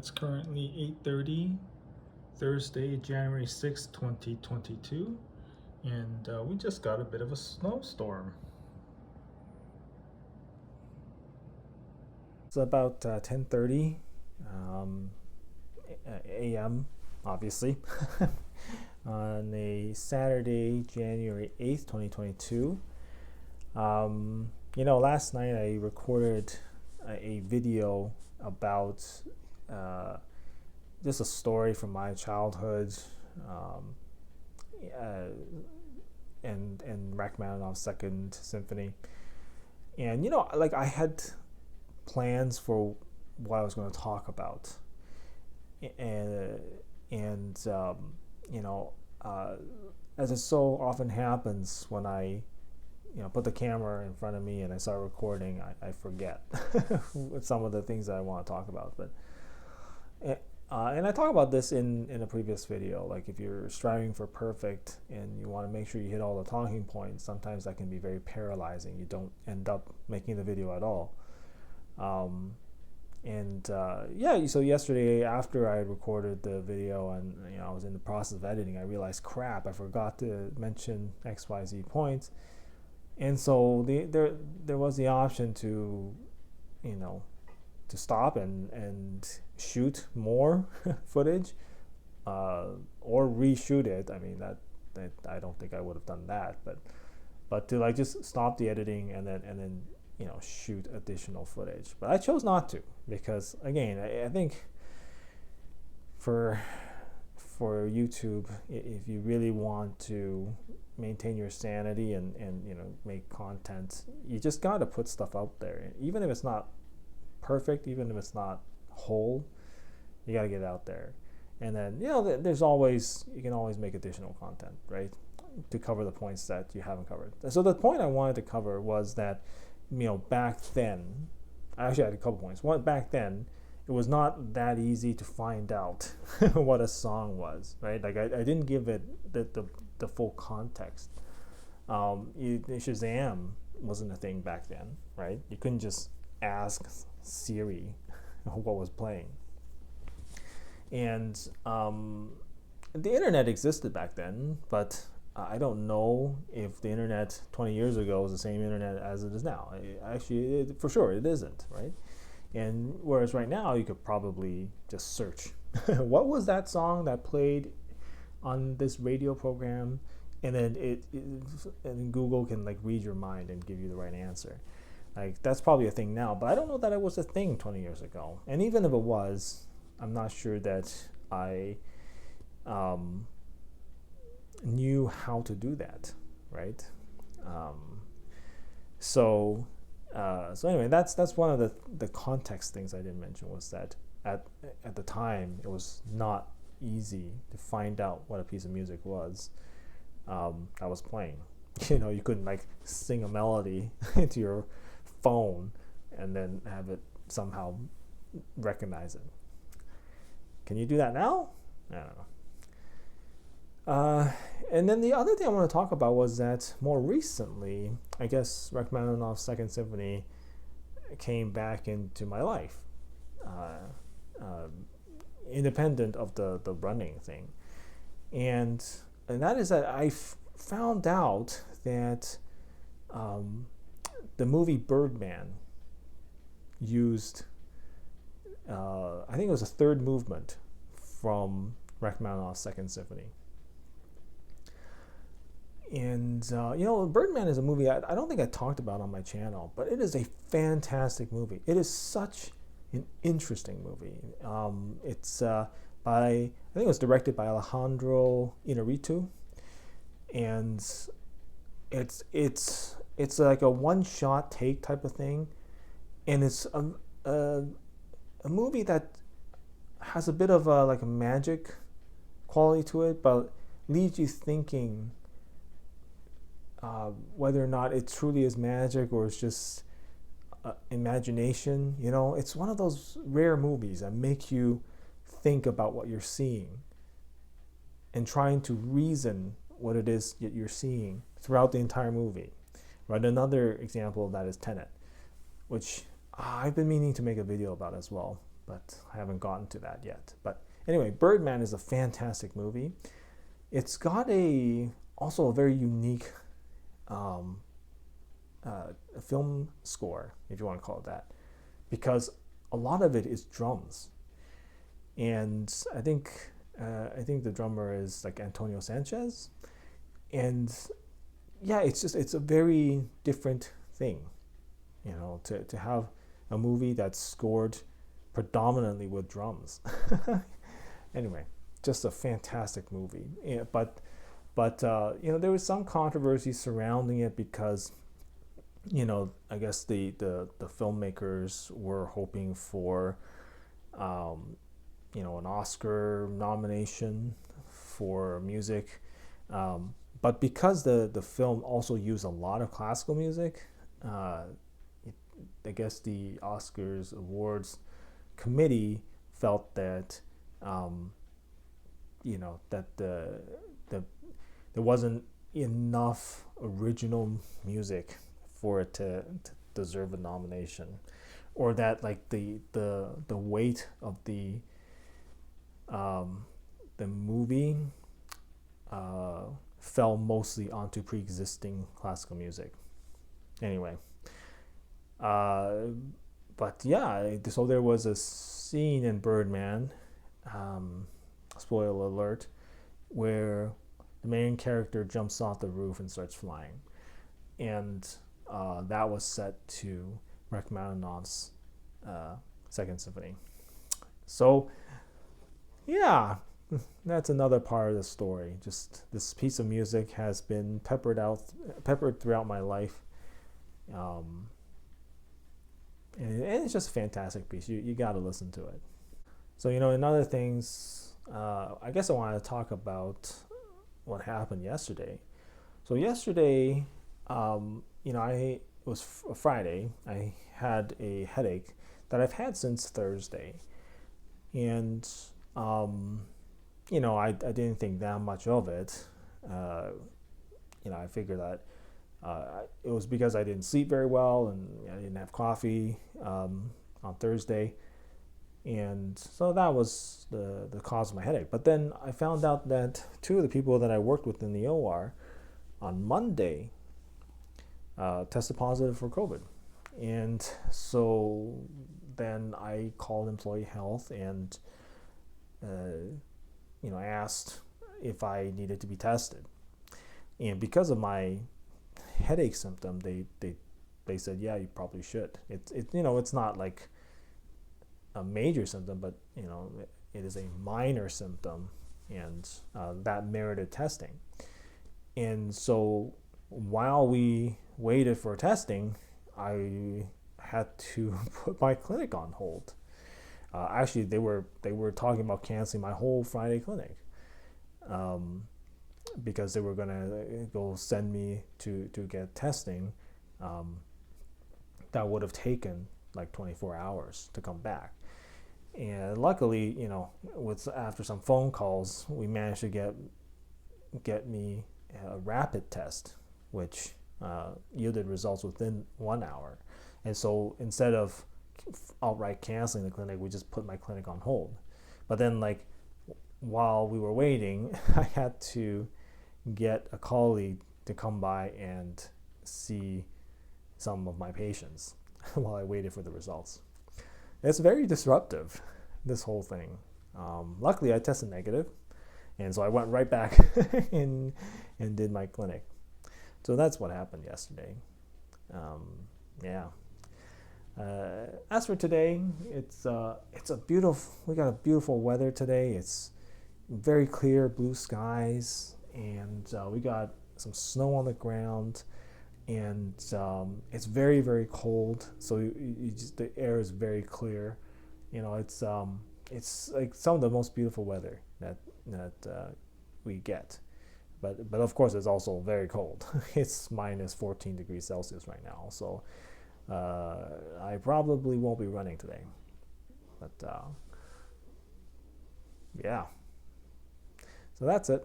It's currently 8:30, Thursday, January 6th, 2022, and we just got a bit of a snowstorm. It's about 10:30 a.m., obviously, on a Saturday, January 8th, 2022. Last night I recorded a video about just a story from my childhood, and Rachmaninoff's Second Symphony. And I had plans for what I was going to talk about, and as it so often happens when I put the camera in front of me and I start recording, I forget some of the things that I want to talk about. But and I talk about this in a previous video. Like, if you're striving for perfect and you want to make sure you hit all the talking points, sometimes that can be very paralyzing. You don't end up making the video at all. So yesterday, after I recorded the video and I was in the process of editing, I realized, crap, I forgot to mention XYZ points. And so there was the option to stop and shoot more footage, or reshoot it. I mean, that I don't think I would have done that, but to just stop the editing and then shoot additional footage. But I chose not to, because again, I think for YouTube, if you really want to maintain your sanity and make content, you just got to put stuff out there, even if it's not perfect, even if it's not whole. You got to get it out there. And then you can always make additional content, right, to cover the points that you haven't covered. So the point I wanted to cover was that back then, I actually had a couple points. One, back then it was not that easy to find out what a song was, right? Like, I didn't give it the full context. Shazam wasn't a thing back then, right? You couldn't just ask Siri what was playing. And the internet existed back then, but I don't know if the internet 20 years ago was the same internet as it is now. For sure, it isn't, right? And whereas right now, you could probably just search, what was that song that played on this radio program? And then and Google can read your mind and give you the right answer. That's probably a thing now, but I don't know that it was a thing 20 years ago. And even if it was, I'm not sure that I knew how to do that, right? So anyway, that's one of the context things I didn't mention, was that at the time it was not easy to find out what a piece of music was I was playing. You couldn't sing a melody into your phone and then have it somehow recognize it. Can you do that now? I don't know. And then the other thing I want to talk about was that more recently, I guess Rachmaninoff's Second Symphony came back into my life, independent of the running thing. And that is that I found out that the movie Birdman used, I think it was a third movement from Rachmaninoff's Second Symphony. And Birdman is a movie I don't think I talked about on my channel, but it is a fantastic movie. It is such an interesting movie. It's I think it was directed by Alejandro Inarritu, and it's like a one-shot take type of thing, and it's a movie that has a bit of a magic quality to it, but leaves you thinking whether or not it truly is magic or it's just imagination. It's one of those rare movies that make you think about what you're seeing and trying to reason what it is that you're seeing throughout the entire movie. Right? Another example of that is Tenet, which I've been meaning to make a video about as well, but I haven't gotten to that yet. But anyway, Birdman is a fantastic movie. It's got also a very unique um, film score, if you want to call it that, because a lot of it is drums, and I think the drummer is like Antonio Sanchez, and yeah, it's a very different thing, to have a movie that's scored predominantly with drums. Anyway, just a fantastic movie. Yeah, but there was some controversy surrounding it because I guess the filmmakers were hoping for an Oscar nomination for music, but because the film also used a lot of classical music, I guess the Oscars awards committee felt that that there wasn't enough original music for it to deserve a nomination, or that like the weight of the movie fell mostly onto pre-existing classical music. Anyway, but yeah, so there was a scene in Birdman, spoiler alert, where the main character jumps off the roof and starts flying, and that was set to Rachmaninoff's Second Symphony. So yeah, that's another part of the story. Just this piece of music has been peppered throughout my life, and it's just a fantastic piece. You got to listen to it. So in other things, I guess I wanted to talk about what happened yesterday. So yesterday, it was a Friday. I had a headache that I've had since Thursday, and I didn't think that much of it. I figured that it was because I didn't sleep very well and I didn't have coffee on Thursday, and so that was the cause of my headache. But then I found out that two of the people that I worked with in the OR on Monday tested positive for COVID, and so then I called employee health and asked if I needed to be tested, and because of my headache symptom, they said, yeah, you probably should. It's not like a major symptom, but it is a minor symptom, and that merited testing. And so while we waited for testing, I had to put my clinic on hold. Actually, they were talking about canceling my whole Friday clinic, because they were gonna go send me to get testing. That would have taken like 24 hours to come back. And luckily, after some phone calls, we managed to get me a rapid test, which yielded results within 1 hour. And so instead of outright canceling the clinic, we just put my clinic on hold. But then, like, while we were waiting, I had to get a colleague to come by and see some of my patients while I waited for the results. It's very disruptive, this whole thing. Luckily, I tested negative, and so I went right back and did my clinic. So that's what happened yesterday. Yeah. As for today, it's a beautiful. We got a beautiful weather today. It's very clear blue skies, and we got some snow on the ground, and it's very, very cold. So the air is very clear. It's like some of the most beautiful weather that we get. But of course, it's also very cold. It's minus 14 degrees Celsius right now. So I probably won't be running today. But yeah. So that's it.